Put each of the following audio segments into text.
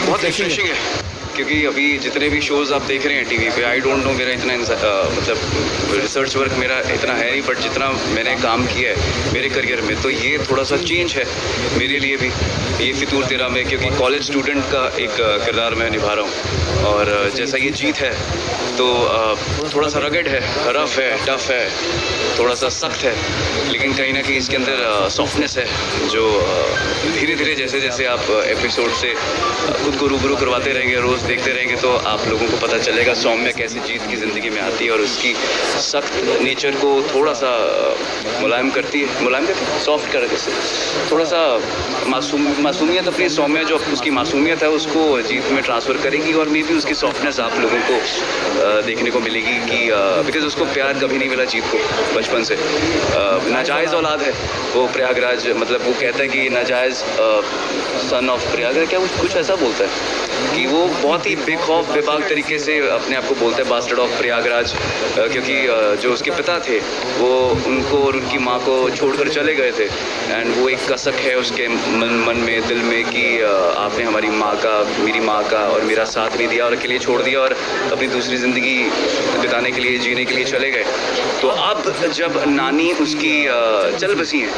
बहुत रिफ्रेशिंग है, क्योंकि अभी जितने भी शोज़ आप देख रहे हैं टीवी पे, आई डोंट नो मेरा इतना मतलब रिसर्च वर्क मेरा इतना है नहीं, बट जितना मैंने काम किया है मेरे करियर में, तो ये थोड़ा सा चेंज है मेरे लिए भी, ये फितूर तेरा में, क्योंकि कॉलेज स्टूडेंट का एक किरदार मैं निभा रहा हूँ। और जैसा ये जीत है तो थोड़ा सा रगड़ है, रफ है, टफ है, थोड़ा सा सख्त है, लेकिन कहीं ना कहीं इसके अंदर सॉफ्टनेस है, जो धीरे धीरे जैसे जैसे आप एपिसोड से खुद को रूबरू करवाते रहेंगे, रोज़ देखते रहेंगे, तो आप लोगों को पता चलेगा सौम्या कैसे जीत की ज़िंदगी में आती है और उसकी सख्त नेचर को थोड़ा सा मुलायम करती है, सॉफ्ट कर देती है, थोड़ा सा मासूमियत अपनी सौम्या जो उसकी मासूमियत है उसको जीत में ट्रांसफ़र करेगी, और मे भी उसकी सॉफ्टनेस आप लोगों को देखने को मिलेगी कि बिकॉज उसको प्यार कभी नहीं मिला जीत को बचपन से, नाजायज़ औलाद है वो प्रयागराज, मतलब वो कहता है कि नाजायज़ सन ऑफ प्रयागराज, क्या कुछ ऐसा बोलता है कि वो बहुत ही बेखौफ बेबाक तरीके से अपने आप को बोलता है बास्टर्ड ऑफ प्रयागराज, क्योंकि जो उसके पिता थे वो उनको और उनकी माँ को छोड़कर चले गए थे, एंड वो एक कसक है उसके मन में, दिल में, कि आपने हमारी माँ का, मेरी माँ का और मेरा साथ नहीं दिया और अकेले छोड़ दिया और अपनी दूसरी ज़िंदगी बिताने के लिए, जीने के लिए चले गए। तो अब जब नानी उसकी चल बसी हैं,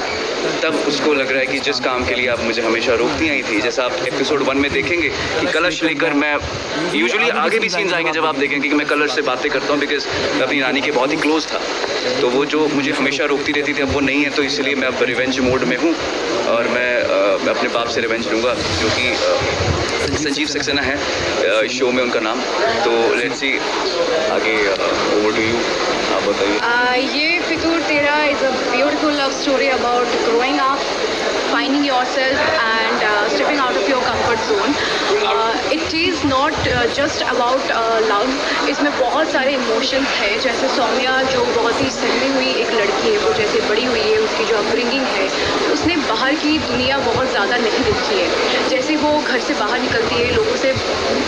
तब उसको लग रहा है कि जिस काम के लिए आप मुझे हमेशा रोकती आई थी, जैसा आप एपिसोड 1 में देखेंगे कि कलश लेकर मैं, यूजुअली आगे भी सीन्स आएंगे जब आप देखेंगे कि मैं कलश से बातें करता हूँ, बिकॉज मैं अपनी नानी के बहुत ही क्लोज था, तो वो जो मुझे हमेशा रोकती रहती थी अब वो नहीं है, तो इसलिए मैं अब रिवेंज मोड में हूँ और मैं अपने बाप से रिवेंज लूँगा, जो कि संजीव सक्सेना है शो में उनका नाम। तो लेट्स सी आगे, ओवर टू यू, आप बताइए। ये फितूर तेरा is a beautiful love story about growing up, finding yourself and stepping out of your comfort zone. It is not just about love. इसमें बहुत सारे इमोशंस है, जैसे सौम्या जो बहुत ही सहमी हुई एक लड़की है, वो जैसे बड़ी हुई है, उसकी जो अपब्रिंगिंग है, उसने बाहर की दुनिया बहुत ज़्यादा नहीं देखी है। जैसे वो घर से बाहर निकलती है, लोगों से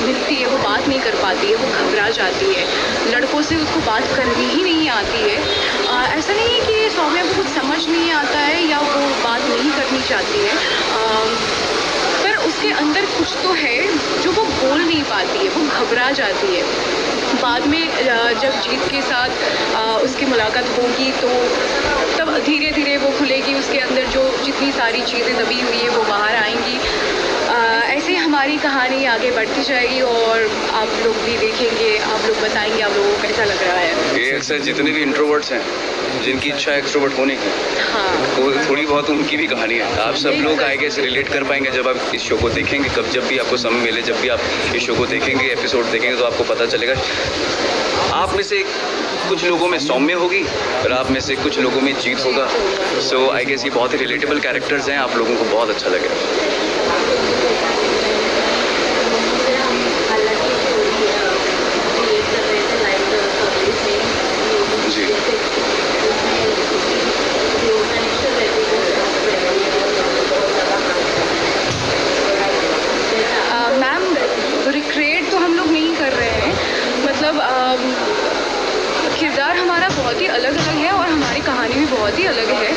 मिलती है, वो बात नहीं कर पाती है, वो घबरा जाती है, लड़कों से उसको बात करनी ही नहीं आती है। ऐसा नहीं है कि सौम्या को कुछ समझ नहीं आता है या वो बात नहीं करनी चाहती है, पर उसके अंदर कुछ तो है जो वो बोल नहीं पाती है, वो घबरा जाती है। बाद में जब जीत के साथ उसकी मुलाकात होगी तो तब धीरे धीरे वो खुलेगी, उसके अंदर जो जितनी सारी चीज़ें दबी हुई है वो बाहर आएंगी। ऐसे हमारी कहानी आगे बढ़ती जाएगी और आप लोग भी देखेंगे, आप लोग बताएंगे आप लोगों को कैसा लग रहा है। ये अक्सर जितने भी इंट्रोवर्ट्स हैं, जिनकी इच्छा है एक्सट्रोवर्ट होने की, हाँ, वो थोड़ी बहुत उनकी भी कहानी है। आप सब लोग आई गेस रिलेट कर पाएंगे जब आप इस शो को देखेंगे, कब जब भी आपको समय मिले, जब भी आप इस शो को देखेंगे, एपिसोड देखेंगे, तो आपको पता चलेगा आप में से कुछ लोगों में सौम्य होगी और आप में से कुछ लोगों में जीत होगा। सो आई गेस ये बहुत ही रिलेटेबल कैरेक्टर्स हैं, आप लोगों को बहुत अच्छा लगेगा। रिक्रिएट तो हम लोग नहीं कर रहे हैं, मतलब किरदार हमारा बहुत ही अलग अलग है और हमारी कहानी भी बहुत ही अलग है।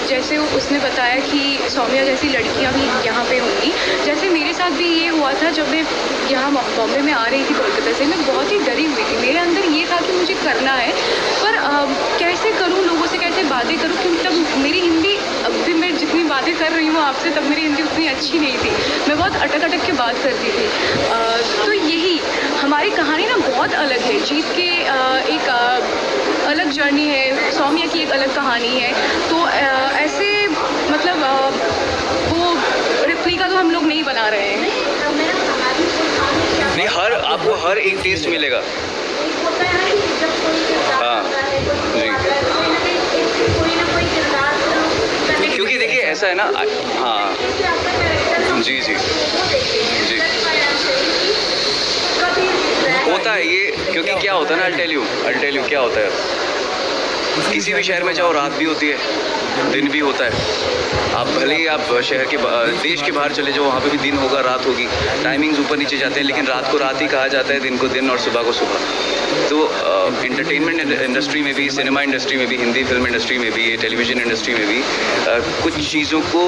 जैसे उसने बताया कि सौम्या जैसी लड़कियां भी यहाँ पे होंगी, जैसे मेरे साथ भी ये हुआ था जब मैं यहाँ बॉम्बे में आ रही थी कोलकाता से, मैं बहुत ही डरी हुई थी। मेरे अंदर ये था कि मुझे करना है, पर कैसे करूँ, लोगों से कैसे बातें करूँ, क्योंकि तब मेरी हिंदी, अब भी मैं जितनी बातें कर रही हूँ आपसे, तब मेरी हिंदी उतनी अच्छी नहीं थी, मैं बहुत अटक अटक के बात करती थी। तो यही हमारी कहानी ना बहुत अलग है। जीत के एक अलग जर्नी है, सौम्या की एक अलग कहानी है, तो ऐसे मतलब वो रेप्लिका तो हम लोग नहीं बना रहे हैं। नहीं, आपको हर एक टेस्ट मिलेगा। हाँ जी, क्योंकि देखिए ऐसा है ना, हाँ जी जी जी, होता है ये, क्योंकि क्या होता है ना, I'll tell you क्या होता है। किसी भी शहर में जाओ, रात भी होती है, दिन भी होता है, आप भले ही आप शहर के देश के बाहर चले जाओ, वहाँ पे भी दिन होगा रात होगी, टाइमिंग्स ऊपर नीचे जाते हैं, लेकिन रात को रात ही कहा जाता है, दिन को दिन और सुबह को सुबह। तो एंटरटेनमेंट इंडस्ट्री में भी, सिनेमा इंडस्ट्री में भी, हिंदी फिल्म इंडस्ट्री में भी, टेलीविज़न इंडस्ट्री में भी कुछ चीज़ों को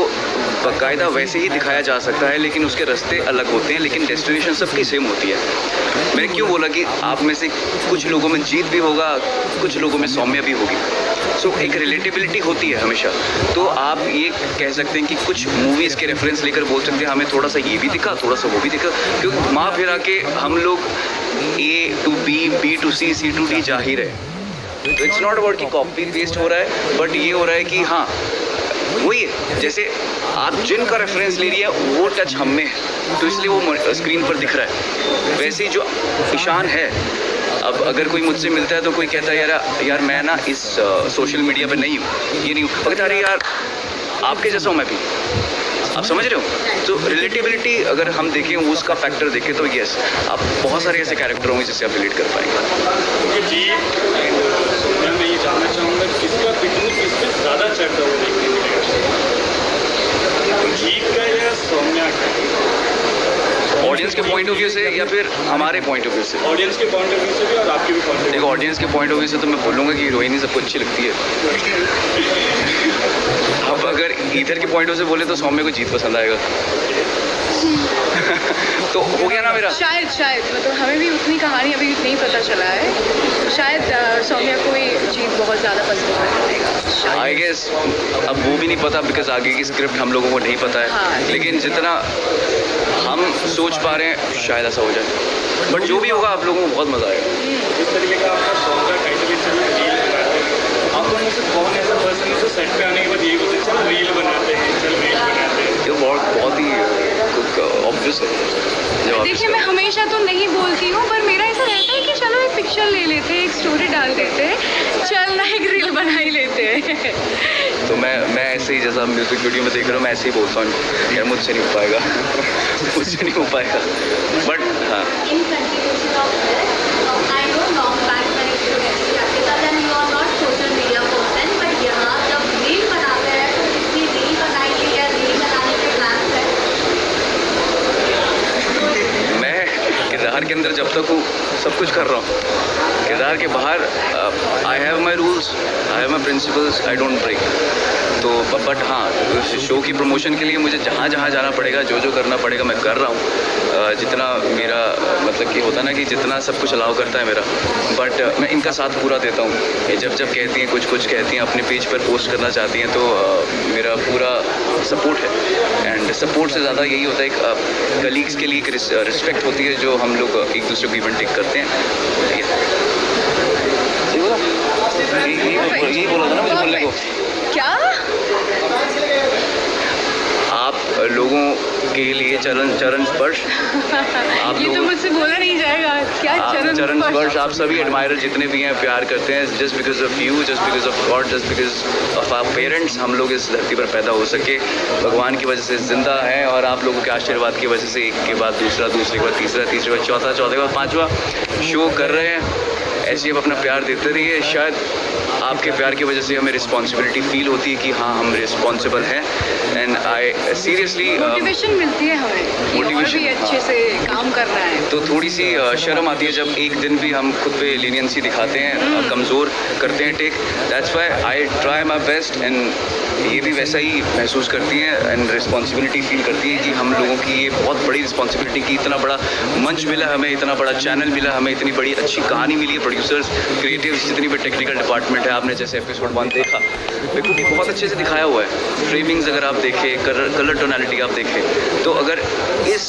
बाकायदा वैसे ही दिखाया जा सकता है, लेकिन उसके रास्ते अलग होते हैं, लेकिन डेस्टिनेशन सबकी सेम होती है। मैंने क्यों बोला कि आप में से कुछ लोगों में जीत भी होगा, कुछ लोगों में सौम्य भी होगी। सो एक रिलेटेबिलिटी होती है हमेशा। तो आप ये कह सकते हैं कि कुछ मूवीज़ के रेफरेंस लेकर बोल सकते हैं हमें थोड़ा सा ये भी दिखा, थोड़ा सा वो भी दिखा, क्योंकि घुमा फिरा के हम लोग A to B, B to C, C to D जा ही रहे। तो इट्स नॉट अबाउट कि कॉपी पेस्ट हो रहा है, बट ये हो रहा है कि हाँ वही है, जैसे आप जिनका रेफरेंस ले रही है वो टच हम में है, तो इसलिए वो स्क्रीन पर दिख रहा है। वैसे ही जो ईशान है, अब अगर कोई मुझसे मिलता है तो कोई कहता है यार मैं ना इस सोशल मीडिया पे नहीं हूँ, ये नहीं हूँ, कहता अरे यार आपके जैसा हूँ मैं भी। आप समझ रहे हो? तो रिलेटेबिलिटी अगर हम देखें, उसका फैक्टर देखें, तो यस, आप बहुत सारे ऐसे कैरेक्टर होंगे जिससे आप रिलेट कर पाएंगे। जी, मैं ये जानना चाहूँगा किसका फिटनेस किस पे ज़्यादा चढ़ता हुआ देखने मिलेगा, जीत का या सौम्या का? ऑडियंस के पॉइंट ऑफ व्यू से या फिर हमारे पॉइंट ऑफ व्यू से? ऑडियंस के पॉइंट ऑफ व्यू से भी और आपके भी पॉइंट ऑफ व्यू। देखो, ऑडियंस के पॉइंट ऑफ व्यू से तो मैं बोलूँगा कि हीरोइन सबको अच्छी लगती है। अब अगर इधर के पॉइंट ऑफ से बोले तो सौम्य को जीत पसंद आएगा। तो हो गया ना मेरा। शायद मतलब हमें भी उतनी कहानी अभी नहीं पता चला है। शायद सौम्या को ही जीत बहुत ज़्यादा पसंद आएगा। आई गेस अब वो भी नहीं पता, बिकॉज आगे की स्क्रिप्ट हम लोगों को नहीं पता है। हाँ। लेकिन जितना हम सोच पा रहे हैं शायद ऐसा हो जाए, बट जो भी होगा आप लोगों को बहुत मज़ा आएगा। जिस तरीके का आपका सॉन्ग का टाइटल है चल रील बनाते हैं, आप लोगों में से कौन ऐसा पर्सन है जो सेट पे आने के बाद यही बोलते हैं चल रील बनाते हैं, चल रील बनाते हैं? ये बहुत ही ऑब्वियस है जवाब। देखिए, मैं हमेशा तो नहीं बोलती हूँ, पर मेरा ऐसा रहता है कि चलो एक पिक्चर ले लेते हैं, एक स्टोरी डाल देते हैं, चल ना एक रील बना ही लेते हैं। तो मैं ऐसे ही, जैसा म्यूजिक वीडियो में देख रहा हूँ, मैं ऐसे ही बोलता हूँ यार मुझसे नहीं हो पाएगा, मुझसे नहीं हो पाएगा, बट हाँ। In continuation of this, I know long back when it was Rakita, then you are not social media person, but यहाँ जब रील बनाते हैं तो कितनी रील बनाई गई है, रील बनाने के प्लान है? मैं किरदार के अंदर जब तक हूँ सब कुछ कर रहा हूँ, किरदार के बाहर I have my rules, I have my principles, I don't break. तो बट हाँ, शो की प्रमोशन के लिए मुझे जहाँ जहाँ जाना पड़ेगा, जो करना पड़ेगा मैं कर रहा हूँ। जितना मेरा मतलब कि होता ना कि जितना सब कुछ अलाउ करता है मेरा, बट मैं इनका साथ पूरा देता हूँ। ये जब कहती हैं कुछ कहती हैं, अपने पेज पर पोस्ट करना चाहती हैं, तो मेरा पूरा सपोर्ट है। एंड सपोर्ट से ज़्यादा यही होता है एक कलीग्स के लिए एक रिस्पेक्ट होती है जो हम लोग एक दूसरे को इवेंट टेक करते हैं। यही बोला था ना मुझे बोलने को। क्या आप लोगों के लिए चरण स्पर्श, आप ये तो मुझसे बोला नहीं जाएगा। क्या चरण स्पर्श, आप सभी एडमायरर जितने भी हैं प्यार करते हैं, just because of you, just because of God, just because of our parents हम लोग इस धरती पर पैदा हो सके, भगवान की वजह से जिंदा हैं, और आप लोगों के आशीर्वाद की वजह से एक के बाद दूसरा, दूसरे के बाद तीसरा, तीसरे के बाद चौथा, चौथे के बाद पाँचवा शो कर रहे हैं। ऐसे आप अपना प्यार देते रहिए। शायद आपके प्यार की वजह से हमें रिस्पॉन्सिबिलिटी फील होती है कि हाँ हम रिस्पॉन्सिबल हैं, एंड आई सीरियसली मोटिवेशन मिलती है हमें कि और भी अच्छे से काम करना है। तो थोड़ी सी शर्म आती है जब एक दिन भी हम खुद पे लीनियंसी दिखाते हैं, कमज़ोर करते हैं take. That's why I try my best, and ये भी वैसा ही महसूस करती हैं एंड रिस्पॉन्सिबिलिटी फील करती है कि हम लोगों की ये बहुत बड़ी रिस्पॉन्सिबिलिटी कि इतना बड़ा मंच मिला हमें, इतना बड़ा चैनल मिला हमें, इतनी बड़ी अच्छी कहानी मिली है, प्रोड्यूसर्स, क्रिएटिव्स, जितनी भी टेक्निकल डिपार्टमेंट है। आपने जैसे एपिसोड 1 देखा, देखो कि बहुत अच्छे से दिखाया हुआ है। फ्रेमिंग्स अगर आप देखें, कलर टोनैलिटी आप देखें, तो अगर इस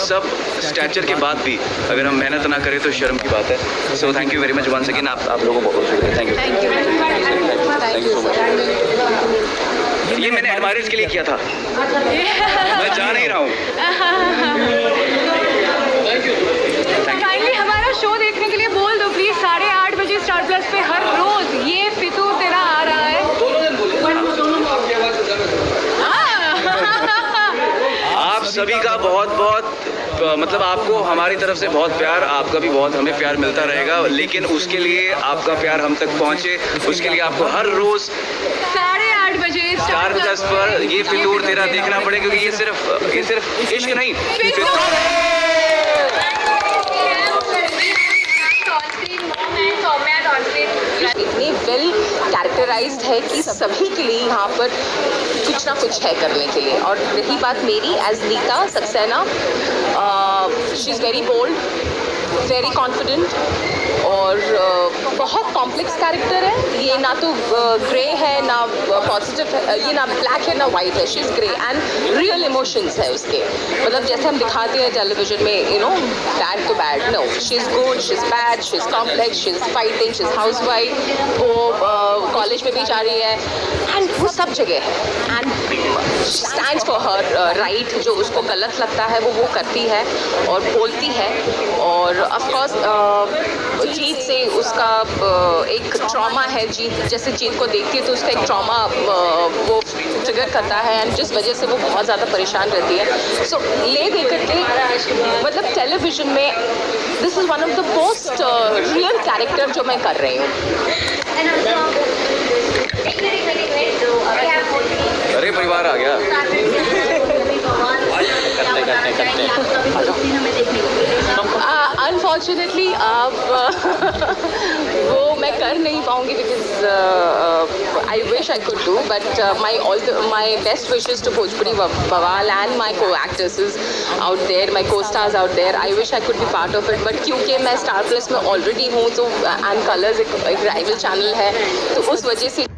सब स्टैचर के बाद भी अगर हम मेहनत ना करें तो शर्म की बात है। So thank you very much once again, आप लोगों को बहुत शुक्रिया। Thank you so much. ये मैंने एडमायरर्स के लिए किया था, मैं जा नहीं रहा हूँ। फाइनली हमारा शो देखने के लिए बोल दो प्लीज, 8:30 बजे स्टार प्लस पे हर रोज ये फितूर तेरा आ रहा है। आप सभी का बहुत बहुत मतलब आपको हमारी तरफ से बहुत प्यार, आपका भी बहुत हमें प्यार मिलता रहेगा, लेकिन उसके लिए आपका प्यार हम तक पहुँचे, उसके लिए आपको हर रोज 8:30 बजे बजे स्टार प्लस पर ये फितूर तेरा देखना पड़ेगा, क्योंकि ये सिर्फ इश्क नहीं, इतनी वेल कैरेक्टराइज्ड है कि सभी के लिए यहाँ पर कुछ ना कुछ है करने के लिए। और रही बात मेरी as Neeta Saxena, she is very bold, very confident और बहुत कॉम्प्लेक्स कैरेक्टर है ये। ना तो ग्रे है ना पॉजिटिव है, ये ना ब्लैक है ना वाइट है, she is grey and real emotions है उसके। मतलब जैसे हम दिखाते हैं टेलीविजन में, यू नो, बैड तो bad, no, she is good, she is bad, she is complex, she is fighting, she is house wife, वो कॉलेज में भी जा रही है एंड वो सब जगह है and stands for her right. जो उसको गलत लगता है वो करती है और बोलती है। और ऑफकोर्स जीत से उसका एक ट्रॉमा है, जीत जैसे जीत को देखती है तो उसका एक ट्रॉमा वो ट्रिगर करता है एंड जिस वजह से वो बहुत ज़्यादा परेशान रहती है। सो ले दे करके मतलब टेलीविजन में this is one of the most real character जो मैं कर रही हूँ। अरे परिवार आ गया। अनफॉर्चुनेटली अब वो मैं कर नहीं पाऊँगी because I wish I could do, but my best wishes to Bhojpuri Bawaal and my co-actresses out there, my co-stars out there, I wish I could be part of it. But क्योंकि मैं Star Plus में already हूँ तो and Colors एक rival channel है तो उस वजह से